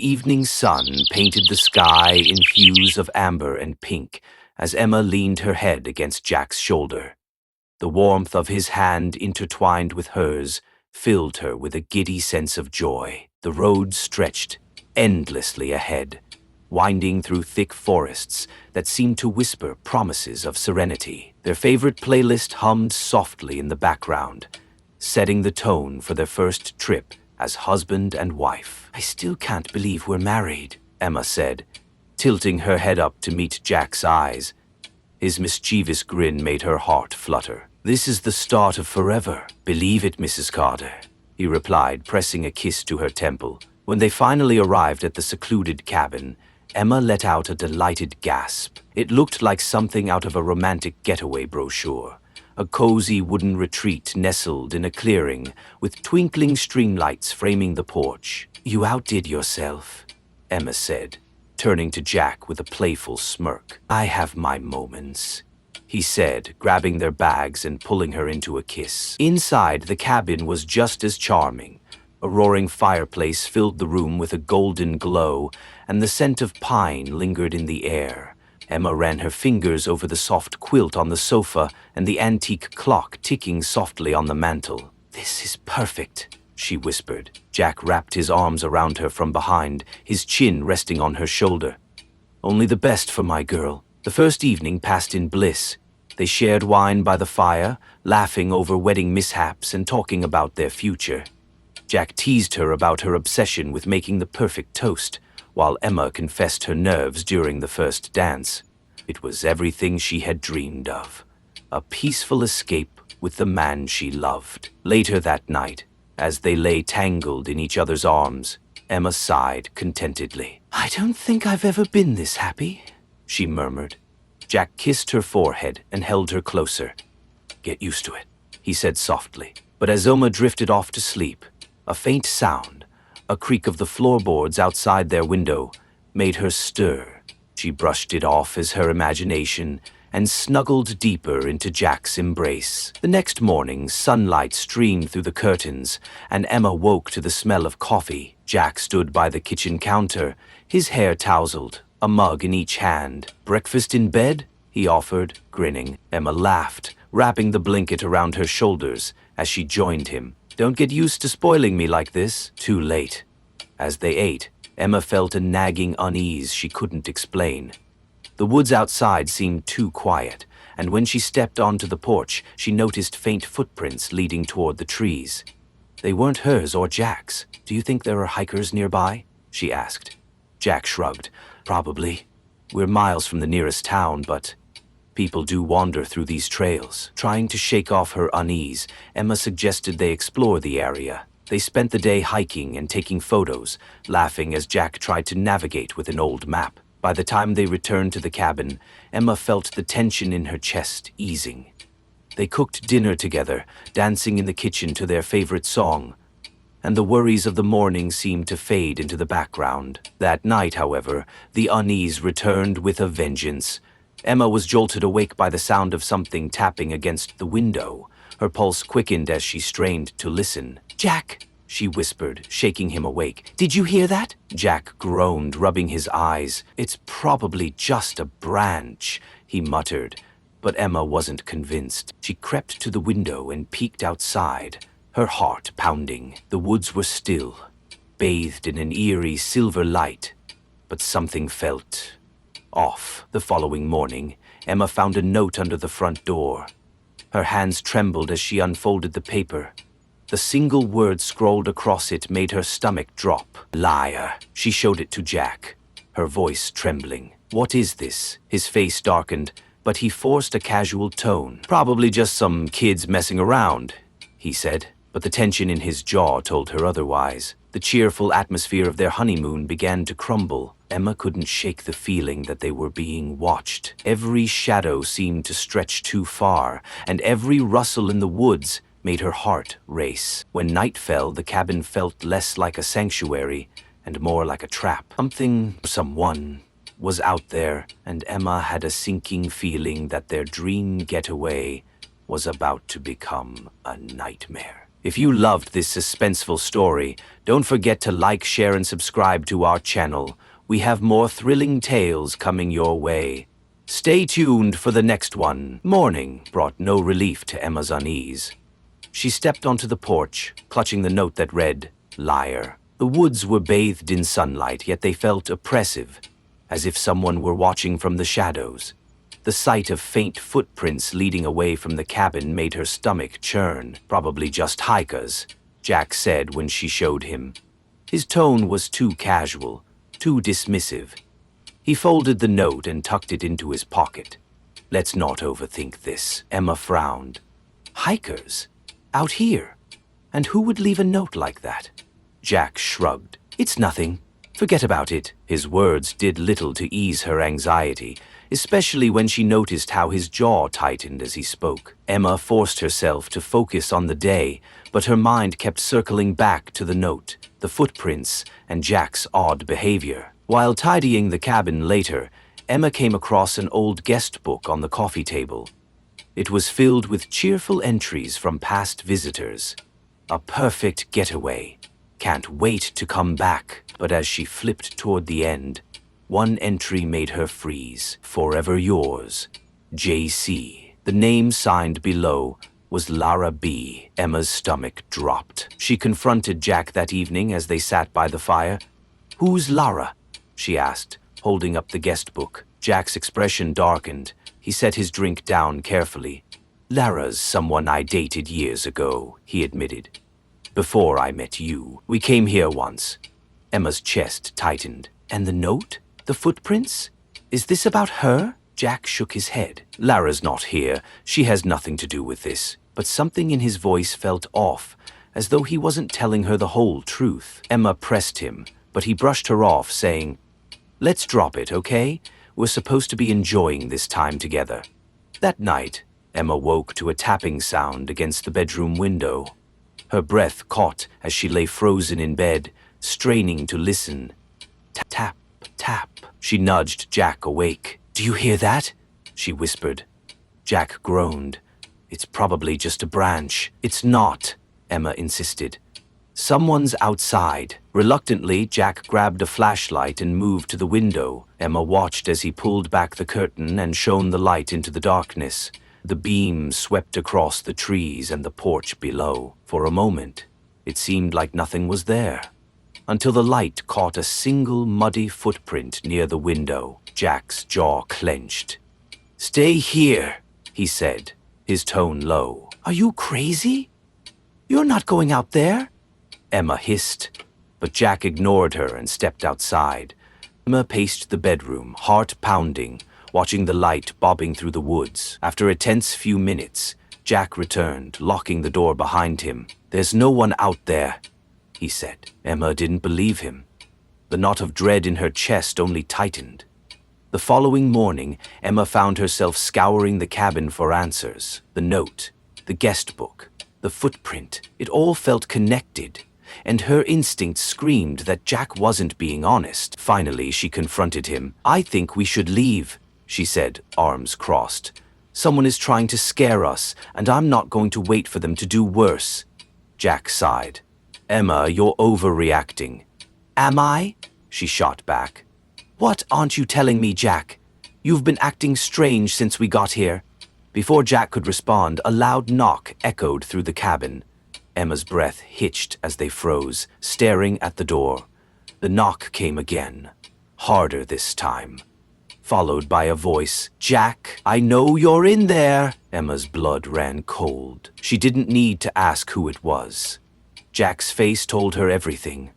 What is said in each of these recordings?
The evening sun painted the sky in hues of amber and pink as Emma leaned her head against Jack's shoulder. The warmth of his hand intertwined with hers filled her with a giddy sense of joy. The road stretched endlessly ahead, winding through thick forests that seemed to whisper promises of serenity. Their favorite playlist hummed softly in the background, setting the tone for their first trip as husband and wife. "I still can't believe we're married," Emma said, tilting her head up to meet Jack's eyes. His mischievous grin made her heart flutter. "This is the start of forever. Believe it, Mrs. Carter," he replied, pressing a kiss to her temple. When they finally arrived at the secluded cabin, Emma let out a delighted gasp. It looked like something out of a romantic getaway brochure. A cozy wooden retreat nestled in a clearing with twinkling streamlights framing the porch. "You outdid yourself," Emma said, turning to Jack with a playful smirk. "I have my moments," he said, grabbing their bags and pulling her into a kiss. Inside, the cabin was just as charming. A roaring fireplace filled the room with a golden glow, and the scent of pine lingered in the air. Emma ran her fingers over the soft quilt on the sofa and the antique clock ticking softly on the mantel. "This is perfect," she whispered. Jack wrapped his arms around her from behind, his chin resting on her shoulder. "Only the best for my girl." The first evening passed in bliss. They shared wine by the fire, laughing over wedding mishaps and talking about their future. Jack teased her about her obsession with making the perfect toast, while Emma confessed her nerves during the first dance. It was everything she had dreamed of, a peaceful escape with the man she loved. Later that night, as they lay tangled in each other's arms, Emma sighed contentedly. "I don't think I've ever been this happy," she murmured. Jack kissed her forehead and held her closer. "Get used to it," he said softly. But as Emma drifted off to sleep, a faint sound, a creak of the floorboards outside their window, made her stir. She brushed it off as her imagination and snuggled deeper into Jack's embrace. The next morning, sunlight streamed through the curtains, and Emma woke to the smell of coffee. Jack stood by the kitchen counter, his hair tousled, a mug in each hand. "Breakfast in bed?" he offered, grinning. Emma laughed, wrapping the blanket around her shoulders as she joined him. "Don't get used to spoiling me like this." Too late. As they ate, Emma felt a nagging unease she couldn't explain. The woods outside seemed too quiet, and when she stepped onto the porch, she noticed faint footprints leading toward the trees. They weren't hers or Jack's. "Do you think there are hikers nearby?" she asked. Jack shrugged. "Probably. We're miles from the nearest town, but people do wander through these trails." Trying to shake off her unease, Emma suggested they explore the area. They spent the day hiking and taking photos, laughing as Jack tried to navigate with an old map. By the time they returned to the cabin, Emma felt the tension in her chest easing. They cooked dinner together, dancing in the kitchen to their favorite song, and the worries of the morning seemed to fade into the background. That night, however, the unease returned with a vengeance. Emma was jolted awake by the sound of something tapping against the window. Her pulse quickened as she strained to listen. "Jack," she whispered, shaking him awake. "Did you hear that?" Jack groaned, rubbing his eyes. "It's probably just a branch," he muttered, but Emma wasn't convinced. She crept to the window and peeked outside, her heart pounding. The woods were still, bathed in an eerie silver light, but something felt off. The following morning, Emma found a note under the front door. Her hands trembled as she unfolded the paper. The single word scrawled across it made her stomach drop. "Liar." She showed it to Jack, her voice trembling. "What is this?" His face darkened, but he forced a casual tone. "Probably just some kids messing around," he said, but the tension in his jaw told her otherwise. The cheerful atmosphere of their honeymoon began to crumble. Emma couldn't shake the feeling that they were being watched. Every shadow seemed to stretch too far, and every rustle in the woods made her heart race. When night fell, the cabin felt less like a sanctuary and more like a trap. Someone was out there, and Emma had a sinking feeling that their dream getaway was about to become a nightmare. If you loved this suspenseful story, don't forget to like, share, and subscribe to our channel. We have more thrilling tales coming your way. Stay tuned for the next one. Morning brought no relief to Emma's unease. She stepped onto the porch, clutching the note that read, "Liar." The woods were bathed in sunlight, yet they felt oppressive, as if someone were watching from the shadows. The sight of faint footprints leading away from the cabin made her stomach churn. "Probably just hikers," Jack said when she showed him. His tone was too casual, too dismissive. He folded the note and tucked it into his pocket. "Let's not overthink this," Emma frowned. "Hikers? Out here? And who would leave a note like that?" Jack shrugged. "It's nothing. Forget about it." His words did little to ease her anxiety, especially when she noticed how his jaw tightened as he spoke. Emma forced herself to focus on the day, but her mind kept circling back to the note, the footprints, and Jack's odd behavior. While tidying the cabin later, Emma came across an old guest book on the coffee table. It was filled with cheerful entries from past visitors. "A perfect getaway. Can't wait to come back." But as she flipped toward the end, one entry made her freeze. "Forever yours, JC." The name signed below was Lara B. Emma's stomach dropped. She confronted Jack that evening as they sat by the fire. "Who's Lara?" she asked, holding up the guest book. Jack's expression darkened. He set his drink down carefully. "Lara's someone I dated years ago," he admitted. "Before I met you. We came here once." Emma's chest tightened. "And the note? The footprints? Is this about her?" Jack shook his head. "Lara's not here. She has nothing to do with this." But something in his voice felt off, as though he wasn't telling her the whole truth. Emma pressed him, but he brushed her off, saying, "Let's drop it, okay? We're supposed to be enjoying this time together." That night, Emma woke to a tapping sound against the bedroom window. Her breath caught as she lay frozen in bed, straining to listen. Tap, tap, tap. She nudged Jack awake. "Do you hear that?" she whispered. Jack groaned. "It's probably just a branch." "It's not," Emma insisted. "Someone's outside." Reluctantly, Jack grabbed a flashlight and moved to the window. Emma watched as he pulled back the curtain and shone the light into the darkness. The beam swept across the trees and the porch below. For a moment, it seemed like nothing was there, until the light caught a single muddy footprint near the window. Jack's jaw clenched. "Stay here," he said, his tone low. "Are you crazy? You're not going out there," Emma hissed, but Jack ignored her and stepped outside. Emma paced the bedroom, heart pounding, watching the light bobbing through the woods. After a tense few minutes, Jack returned, locking the door behind him. "There's no one out there," he said. Emma didn't believe him. The knot of dread in her chest only tightened. The following morning, Emma found herself scouring the cabin for answers. The note, the guest book, the footprint, it all felt connected, and her instinct screamed that Jack wasn't being honest. Finally, she confronted him. "I think we should leave," she said, arms crossed. "Someone is trying to scare us, and I'm not going to wait for them to do worse." Jack sighed. "Emma, you're overreacting." "Am I?" she shot back. "What aren't you telling me, Jack? You've been acting strange since we got here." Before Jack could respond, a loud knock echoed through the cabin. Emma's breath hitched as they froze, staring at the door. The knock came again, harder this time, followed by a voice. "Jack, I know you're in there." Emma's blood ran cold. She didn't need to ask who it was. Jack's face told her everything.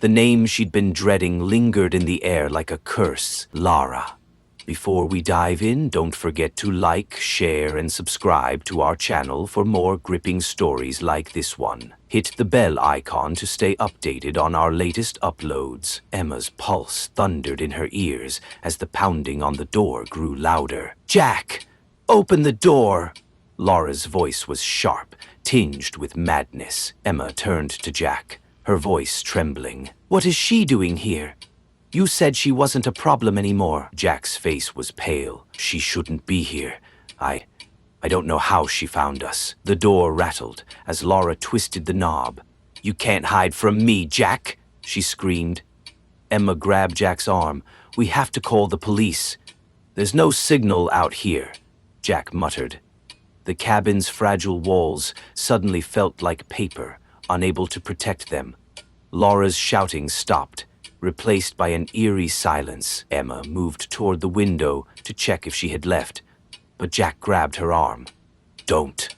The name she'd been dreading lingered in the air like a curse. Lara. Before we dive in, don't forget to like, share, and subscribe to our channel for more gripping stories like this one. Hit the bell icon to stay updated on our latest uploads. Emma's pulse thundered in her ears as the pounding on the door grew louder. "Jack, open the door!" Laura's voice was sharp, tinged with madness. Emma turned to Jack, her voice trembling. "What is she doing here? You said she wasn't a problem anymore." Jack's face was pale. "She shouldn't be here. I don't know how she found us. The door rattled as Laura twisted the knob. You can't hide from me, Jack, she screamed. Emma grabbed Jack's arm. We have to call the police. There's no signal out here, Jack muttered. The cabin's fragile walls suddenly felt like paper, unable to protect them. Laura's shouting stopped, replaced by an eerie silence. Emma moved toward the window to check if she had left, but Jack grabbed her arm. Don't,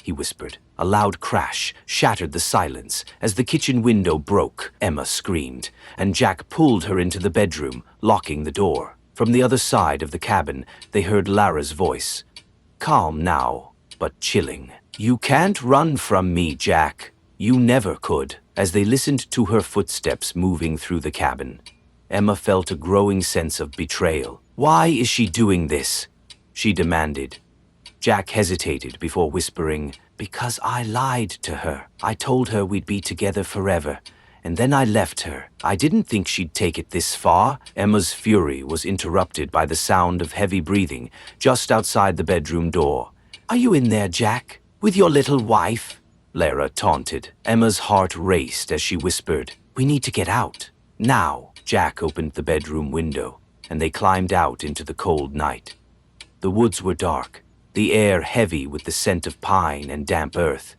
he whispered. A loud crash shattered the silence as the kitchen window broke. Emma screamed, and Jack pulled her into the bedroom, locking the door. From the other side of the cabin, they heard Lara's voice. Calm now, but chilling. You can't run from me, Jack. You never could. As they listened to her footsteps moving through the cabin, Emma felt a growing sense of betrayal. Why is she doing this? She demanded. Jack hesitated before whispering, Because I lied to her. I told her we'd be together forever, and then I left her. I didn't think she'd take it this far. Emma's fury was interrupted by the sound of heavy breathing just outside the bedroom door. Are you in there, Jack? With your little wife? Lara taunted. Emma's heart raced as she whispered, We need to get out. Now. Jack opened the bedroom window, and they climbed out into the cold night. The woods were dark, the air heavy with the scent of pine and damp earth.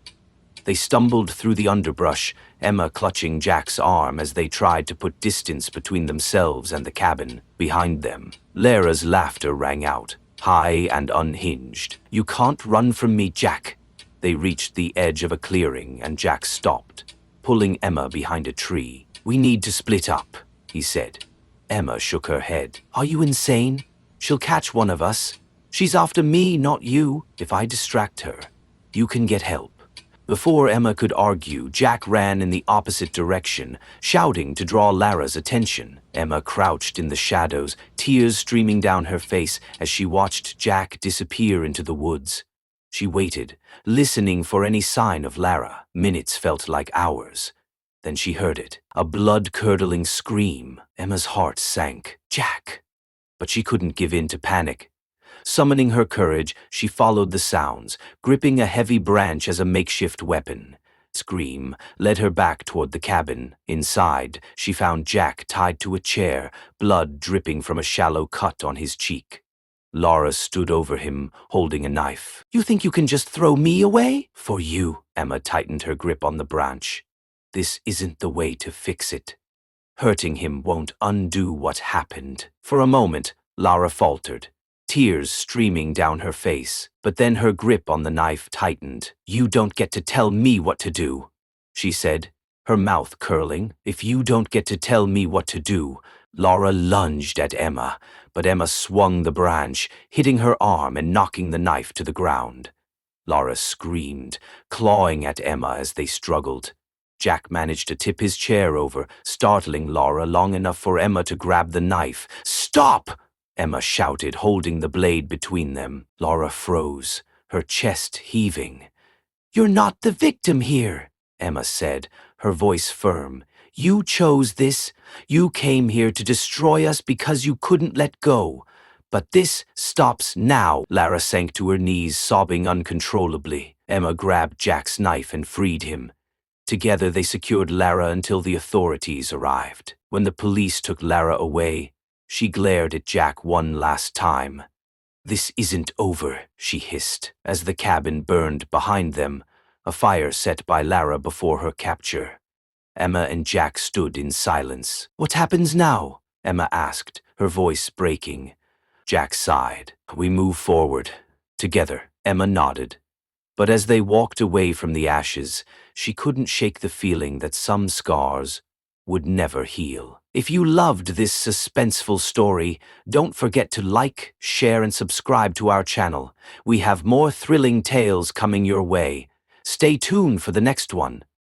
They stumbled through the underbrush, Emma clutching Jack's arm as they tried to put distance between themselves and the cabin. Behind them, Lara's laughter rang out, high and unhinged. You can't run from me, Jack. They reached the edge of a clearing and Jack stopped, pulling Emma behind a tree. We need to split up, he said. Emma shook her head. Are you insane? She'll catch one of us. She's after me, not you. If I distract her, you can get help. Before Emma could argue, Jack ran in the opposite direction, shouting to draw Lara's attention. Emma crouched in the shadows, tears streaming down her face as she watched Jack disappear into the woods. She waited, listening for any sign of Lara. Minutes felt like hours. Then she heard it, a blood-curdling scream. Emma's heart sank. Jack! But she couldn't give in to panic. Summoning her courage, she followed the sounds, gripping a heavy branch as a makeshift weapon. Scream led her back toward the cabin. Inside, she found Jack tied to a chair, blood dripping from a shallow cut on his cheek. Lara stood over him, holding a knife. You think you can just throw me away? For you, Emma tightened her grip on the branch. This isn't the way to fix it. Hurting him won't undo what happened. For a moment, Lara faltered, tears streaming down her face, but then her grip on the knife tightened. You don't get to tell me what to do, she said, her mouth curling. If you don't get to tell me what to do. Lara lunged at Emma, but Emma swung the branch, hitting her arm and knocking the knife to the ground. Lara screamed, clawing at Emma as they struggled. Jack managed to tip his chair over, startling Lara long enough for Emma to grab the knife. Stop! Emma shouted, holding the blade between them. Lara froze, her chest heaving. You're not the victim here, Emma said, her voice firm. You chose this. You came here to destroy us because you couldn't let go. But this stops now. Lara sank to her knees, sobbing uncontrollably. Emma grabbed Jack's knife and freed him. Together they secured Lara until the authorities arrived. When the police took Lara away, she glared at Jack one last time. This isn't over, she hissed, as the cabin burned behind them, a fire set by Lara before her capture. Emma and Jack stood in silence. What happens now? Emma asked, her voice breaking. Jack sighed. We move forward. Together, Emma nodded. But as they walked away from the ashes, she couldn't shake the feeling that some scars would never heal. If you loved this suspenseful story, don't forget to like, share, and subscribe to our channel. We have more thrilling tales coming your way. Stay tuned for the next one.